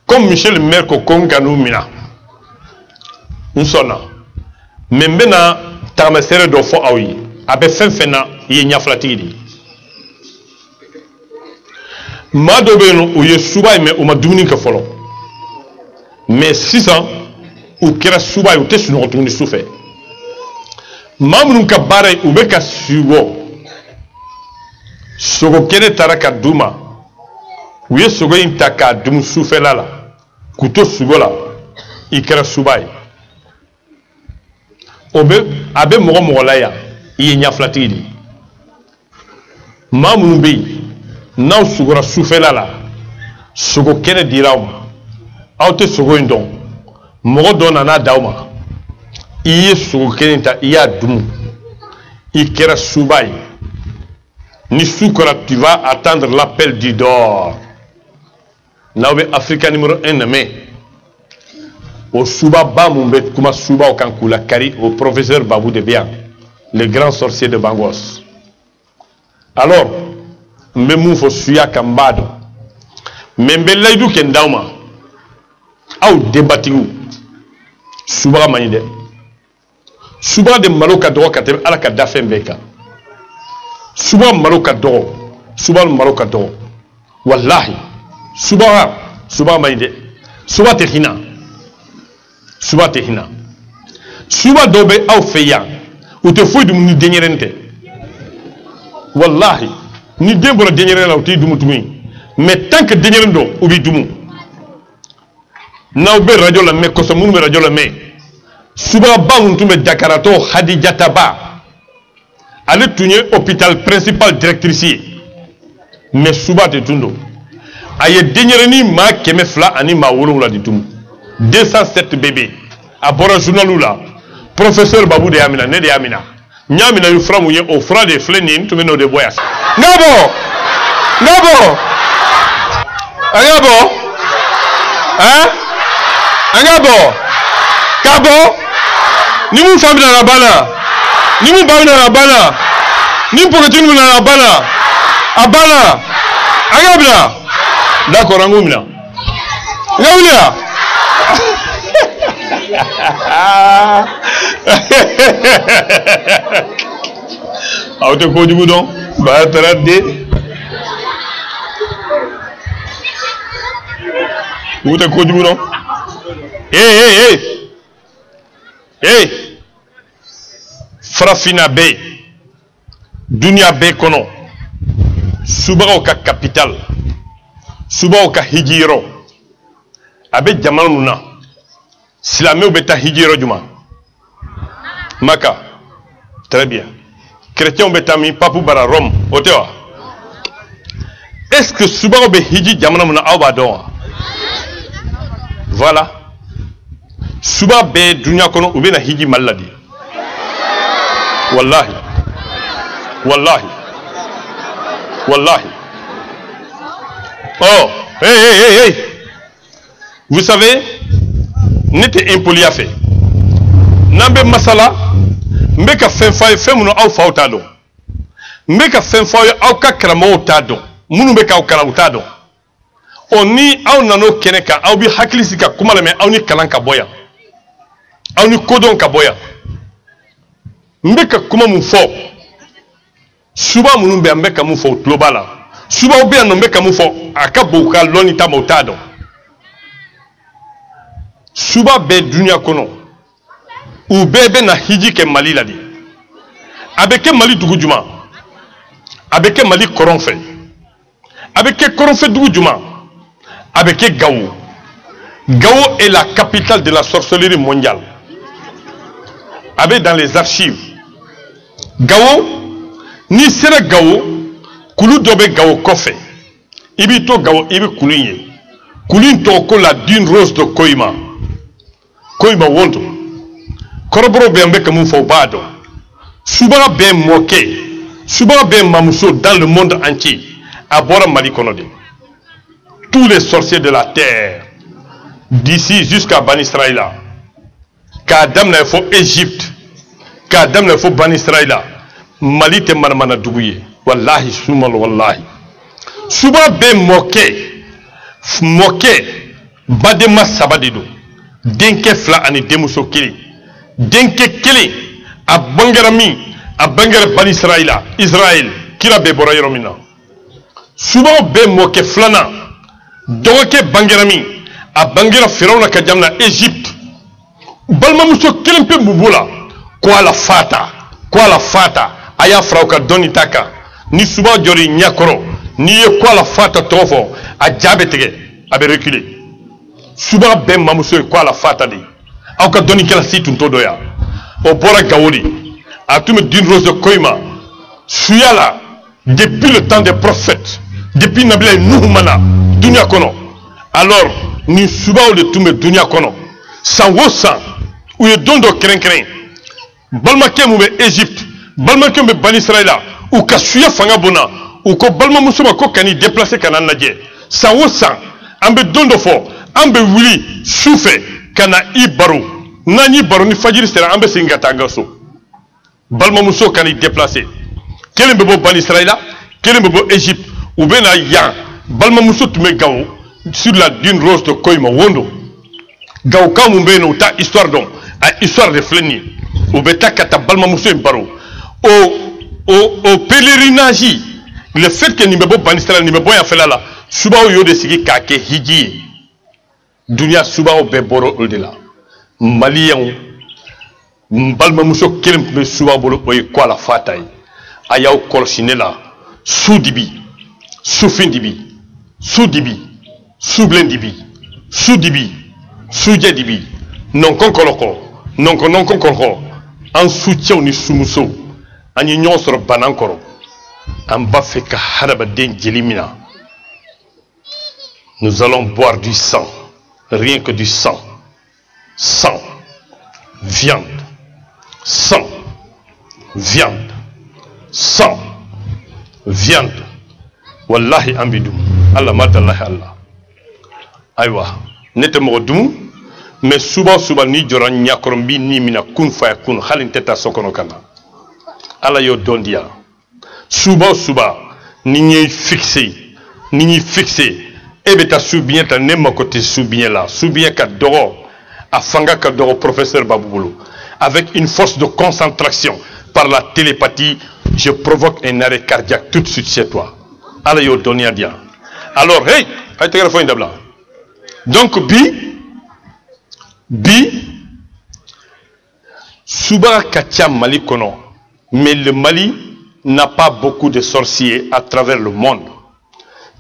comme monsieur le maire ko n ka n'u minɛ n sɔnna mais n bɛna tagamasɛrɛ dɔ fɔ aw ye a bɛ fɛn fɛn na i ye ɲɛfilatigi de ye maa dɔw bɛ yen nɔ u ye suba ye mais u ma dumuni kɛ fɔlɔ mais sisan u kɛra suba ye u tɛ sunɔgɔ tuguni su fɛ maa minnu ka baara ye u bɛ ka sibɔ sogo kɛnɛ taara ka d'u ma u ye sogo in ta k'a dun sufɛla la k'u to sogo la i kɛra suba ye a bɛ mɔgɔ la yan i ye ɲɛfilatigi de ye maa minnu bɛ yen n'aw sugora sufɛla la sogo kɛnɛ dira aw ma aw tɛ sogo in dɔn mɔgɔ dɔ nana d'aw ma i ye sogo kɛnɛ in ta i y'a dun i kɛra suba ye ni su kora tu vas attendre l'appel du dehors n'aw bɛ Africa numéro 1 lamɛn o subaba mun bɛ kuma subaw kan k'u la kari o professeur Babou de bɛ yan le grand sorcier de Bangos alors n bɛ mun fɔ suya kan n b'a dɔn mais n bɛ layidu kɛ n d'aw ma aw denbatigiw subaga man ɲi dɛ subaga de malo ka dɔgɔ ka tɛmɛ ala ka dafɛn bɛɛ kan subaga malo ka dɔgɔ subaga malo ka dɔgɔ walahi subaga man ɲi dɛ subaga tɛ hinɛ subaga tɛ hinɛ subaga dɔw bɛ aw fɛ yan u tɛ foyi dun ni denyɛrɛnin tɛ wallahi ni den bɔra denyɛrɛnin la u t'i dumu tuguni mais tant que denyɛrɛnin don u b'i dumu n'aw bɛ radio la mɛn kosɔn minnu bɛ radio la mɛn subagaba minnu tun bɛ Dakaratɔ Hadijata Ba ale tun ye hôpital principal directrice ye mais suba tɛ tun don a ye denyɛrɛnin maa 200 ani maa 7 de tun 207 bébé a bɔra journalu la professeur Babu de y'a minɛ ne de y'a minɛ n y'a minɛ ni fura mun ye o fura de filɛ nin ye n tun bɛ n'o de bɔ yan n k'a bɔ a k'a bɔ an k'a bɔ k'a bɔ ni mun fa minɛ a banna ni mun ba minɛ a banna ni npogotigi minɛ a banna an k'a bila d'accord an k'o minɛ n k'a wuli yan aw tɛ kojugu dɔn ba taara den u tɛ kojugu dɔn farafinna bɛ yen duniya bɛɛ kɔnɔ subagaw ka capital subagaw ka hiji yɔrɔ a bɛ jamana mun na silamɛw bɛ taa hiji yɔrɔ jumɛn Maka très bien chrétiens bɛ taa min papu bara Rome o tɛ wa est-ce que subagaw bɛ hiji jamana mun na aw b'a dɔn wa voilà suba bɛɛ dunya kɔnɔ u bɛ na hiji Mali la de wallahi oh hey vous savez ne tɛ impoli a fɛ n'an bɛ masala n bɛ ka fɛn f'a ye fɛn minnu aw faw t'a dɔn n bɛ ka fɛn f'aw ye aw ka karamɔgɔw t'a dɔn minnu bɛ k'aw kalan u t'a dɔn ɔ ni aw nan'o kɛnɛ kan aw bɛ hakili sigi ka kuma lamɛn aw ni kalan ka bɔ yan aw ni kodɔn ka bɔ yan n bɛ ka kuma mun fɔ suba minnu bɛ yan n bɛ ka mun fɔ u tulo b'a la subaw bɛ yan nɔ n bɛ ka mun fɔ a ka bon u ka lɔnni ta ma u t'a dɔn suba bɛɛ dunuya kɔnɔ u bɛɛ bɛ na hiji kɛ Mali la de a bɛ kɛ Mali dugu jumɛn a bɛ kɛ Mali kɔrɔn fɛ a bɛ kɛ kɔrɔn fɛ dugu jumɛn a bɛ kɛ Gao. Gao est la capitale de la sorcellerie mondiale. Avec dans les archives. Gao, ni sera Gao, kulu dobe Gao kofe. Ibi to Gao, ibi kulinye. Kulin toko la dune rose de Koima. Koima wondo. Koroboro bembe kamu faubado. Subara ben moke. Subara ben mamuso dans le monde entier. Abora Mali konode. Tous les sorciers de la terre. D'ici jusqu'à Bani Israël, Kadam n'a faut Égypte, Kadam n'a faut Bani Israël, Mali te manamana dougouye, wallahi sumal wallahi. Suba be moke, badema sabadido, denke fla ani demuso kili, denke kili, a bangarami, a bangara Bani Israël, kila be bora yoromina. Suba be moke flana, doke bangarami, a bangira Firauna ka jamna Égypte balma muso kelempe mubula ko ala fata aya frau ka doni taka ni suba jori nyakoro ni ye ko ala fata tofo a jabe tege a be reculer suba be mamuso ko ala fata di aw ka doni kala situn to doya o bora gawoli a tume d'une rose de Koima suyala depuis le temps des prophètes depuis Nabila Nuhumana dunya kono alors ni subaw de tumbe dunya kono san wo san u ye don dɔ kɛrɛnkɛrɛn balimakɛ mun bɛ Égypte balimakɛ mun bɛ Bani Israël u ka suya fanga bona u ko balimamuso ma ko kan'i déplacer ka na lajɛ san wo san an bɛ don dɔ fɔ an bɛ wuli sufɛ ka na i baro n'an y'i baro ni fajiri sera an bɛ segin ka taa an ka so balimamuso kan'i déplacer kelen bɛ bɔ Bani Israël kelen bɛ bɔ Égypte u bɛ na yan balimamuso tun bɛ Gao sur la dune rose de Koima Wondo. Gauka Mumbeno, ta histoire donc, a histoire de Fleni, au beta Katabalma Moussou Baro, au pèlerinage, le fait que Nimebo Banistra, Nimebo Yafelala, Suba ou Yode Sigi Kake Hiji, Dunia Suba ou Beboro au-delà. Malien, Mbalma Moussou Kelm Suba Bolo, quoi la fataille, Ayao Kolchinela, Soudibi, Soufindibi, Soudibi, Soublendibi, Soudibi, Soudjedibi, non concoloko, non concoloko, en soutien ni soumuso, en union sur Banankoro, en bafeka Harabaden Djelimina. Nous allons boire du sang, rien que du sang, sang, viande, sang, viande, sang, viande. Wallahi ambidou, Allah matallahi Allah. Aywa, nete mogodum, mais suba ni joran nyakorombi ni mina kun faya kun halin teta sokono kana. Allah yo dondia. Suba ni nye fixé, ebeta soubien ta nema côté soubien là, soubien ka doro, afanga ka doro professeur Baboubolo, avec une force de concentration par la télépathie, je provoque un arrêt cardiaque tout de suite chez toi. Allah yo dondia dia. Alors hey, ay tegara fo indabla. Donc bi Suba Katia Mali kono, mais le Mali n'a pas beaucoup de sorciers à travers le monde.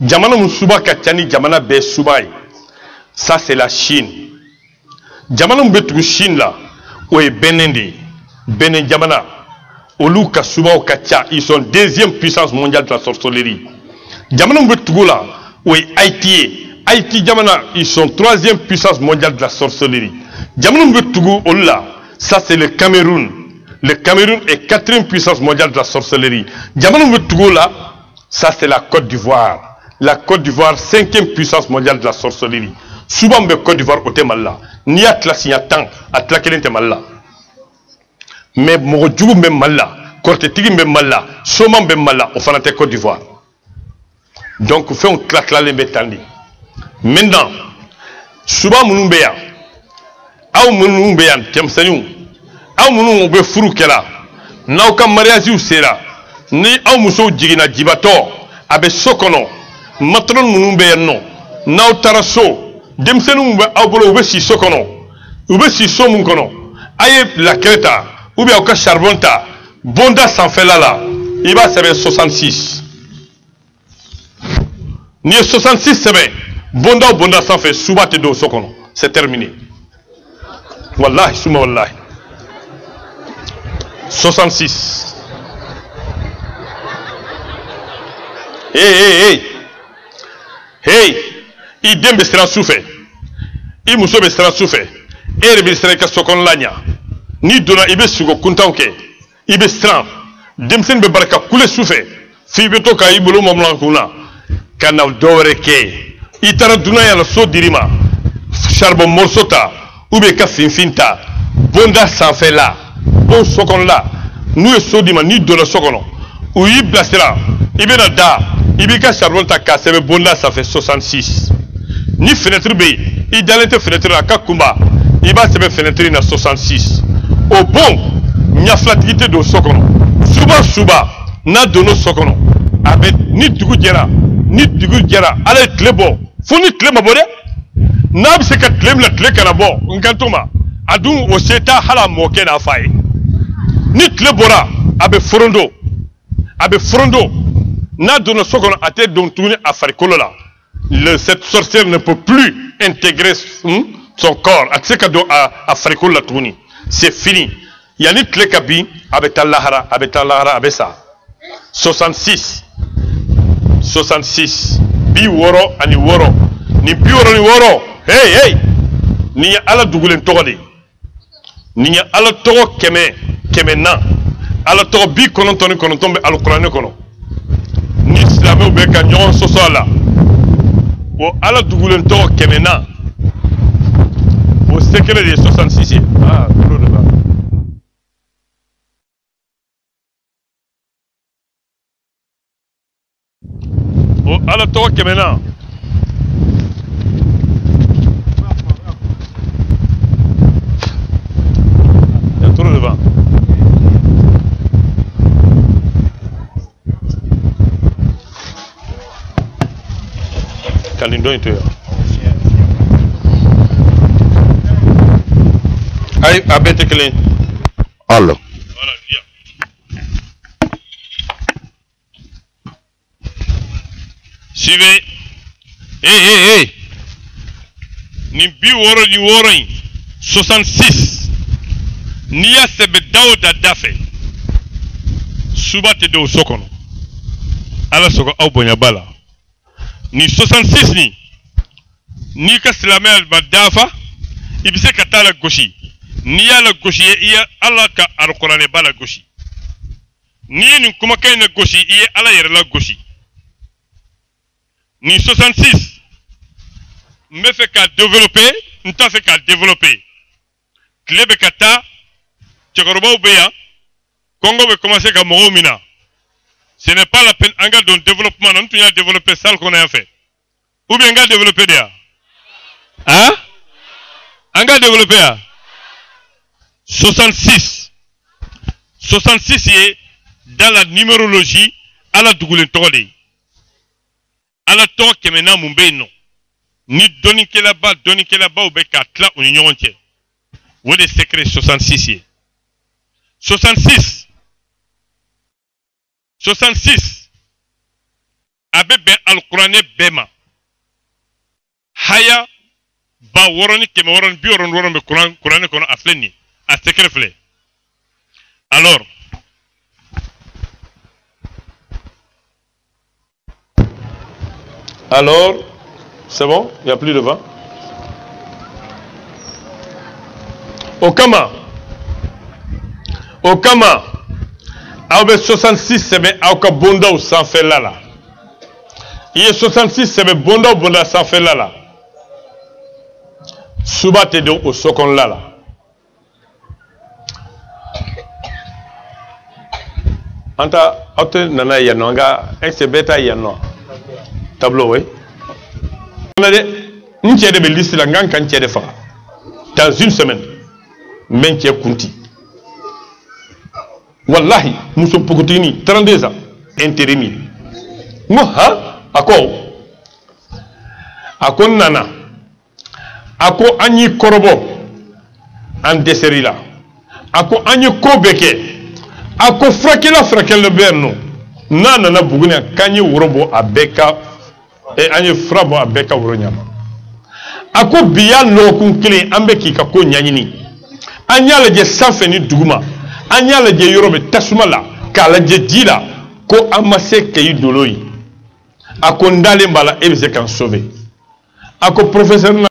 Jamana Moussouba Katiani Jamana Be Soubaï, ça c'est la Chine. Jamana Mbetou Chine là, où est Benendi, Benin Jamana, Olu Kasuba ou Katia, ils sont deuxième puissance mondiale de la sorcellerie. Jamana Mbetou là, où est Haïti. Haïti Jamana, ils sont troisième puissance mondiale de la sorcellerie. Jamana Mbetou Ola, ça c'est le Cameroun. Le Cameroun est quatrième puissance mondiale de la sorcellerie. Jamana Mbetou là, ça c'est la Côte d'Ivoire. La Côte d'Ivoire, cinquième puissance mondiale de la sorcellerie. Souvent, la Côte d'Ivoire, au Témala. Ni à Tlassignatan, à Tlakelin Témala. Mais Morodjougou même Mala, Kortetigi même Mala, Soman même Mala, au Fanate Côte d'Ivoire. Donc, on fait un clac-là les métandi. Maintenant, souvent, Mounoubéa, Aou Mounoubéa, Tiamsanyou, Aou Mounoubé Fouroukela, Naoka Mariaziou Sera, Ni Aou Moussou Djigina Djibato, Abe Sokono, matron munumbe yanno naw taraso demsenu mbe awbolo ube si sokono ube si somun kono aye la creta ube au ka charbonta bonda sans felala il va se 66 ni 66 sebe bonda sans fait subate do sokono c'est terminé wallahi suma wallahi 66 hey, il dembe sera souffert. Il muso be sera souffert. Et be sera ka sokon lanya. Ni dona ibe sugo kuntanke. Ibe stra. Demsen be baraka kule souffert. Fi beto ka ibulu momlan kuna. Kana doreke. Itara duna ya so dirima. Charbon morsota. Ube ka finfinta. Bonda sans fait là. Bon sokon là. Nous so dima ni dona sokono. Ou ibla sera. Ibe na da. Ibika charbon ta kasebe bonda ça fait 66. Ni fenêtre B, idéalité fenêtre à Kakumba, il va se fenêtre na 66. Au bon, nya flatigité do sokono. Suba, na dono sokono. Avec ni dugu djera, allez tlebo. Faut ni tlebo bode. Na bise ka tlem la tle kana bo, nkantoma. Adun o seta hala moke na faye. Ni tlebora, abe frondo. Na dono sokono ate don tourner à farikolola. Cette sorcière ne peut plus intégrer son corps. À farikolola tourner. C'est fini. Yannick Lekabi avec Allahara avec ça. 66. Bi woro ani woro. Ni bi woro ni woro. Hey. Ni ya ala dugulen togode. Ni ya ala togo keme na. Ala togo bi konontoni konontombe alqur'ane kono. Ni islamé be ka nyon sosola o ala dugulen to kemena au secret des 66 o ala to kemena alindo ito ya ay abete kelen
allo
voilà bien suivez ni bi woro ni woro 66 ni ya sebe Dawuda dafe suba te do sokono ala soko aw bonya bala ni 66 ni ka silamɛ ba dafa ibise ka taa la gosi ni y'a la gosi i ye ala ka alkuranɛ ba la gosi ni ye nin kumakan in la gosi i ye ala yɛrɛ la gosi ni 66 n bɛ fɛ ka développer n t'a fɛ ka développer tile bɛ ka taa cɛkɔrɔbaw bɛ yan kɔngɔ bɛ commencer ka mɔgɔw minɛ ce n'est pas la peine an ka don développement na n tun y'a développer salle kɔnɔ yan fɛ ou bien n ka développer de yan hein an ka développer yan 66 ye dans la numérologie ala dugulen tɔgɔ de ye ala tɔgɔ kɛmɛna mun bɛ yen nɔ ni dɔnnikɛlabaw bɛ k'a tila u ni ɲɔgɔn cɛ o de secret 66 ye 66 a bɛ bɛn alikuranɛ bɛɛ ma haya ba 6 ni 600 ni 66 bɛ kuranɛ kɔnɔ a filɛ nin ye a secret filɛ alors c'est bon, il n'y a plus de vent. Au Kama, avec 66, c'est bien, avec Bonda ou sans faire là. Il y a 66, c'est bien, Bonda sans faire là. Suba te do au sokon là. Anta, autre nana yanonga, ex beta yano. Tableau, oui. On a une tiers de liste la gang quand tiers de fa. Dans une semaine, même tiers kunti. Wallahi, nous sommes pour 32 ans, intérim. Moi, ako nana, ako anyi korobo, en desserila, ako anyi kobeke, ako frakel le berno, nana buguna kanyi urobo abeka. Et anye frabo abeka uronyama ako biya lokun kile ambe ki ka ko nyanyini anya la je sanfɛ ni duguma anya la je yorobe tasuma la kala je dila ko amase kayi doloi ako ndale mbala e be se kan sauver ako professeur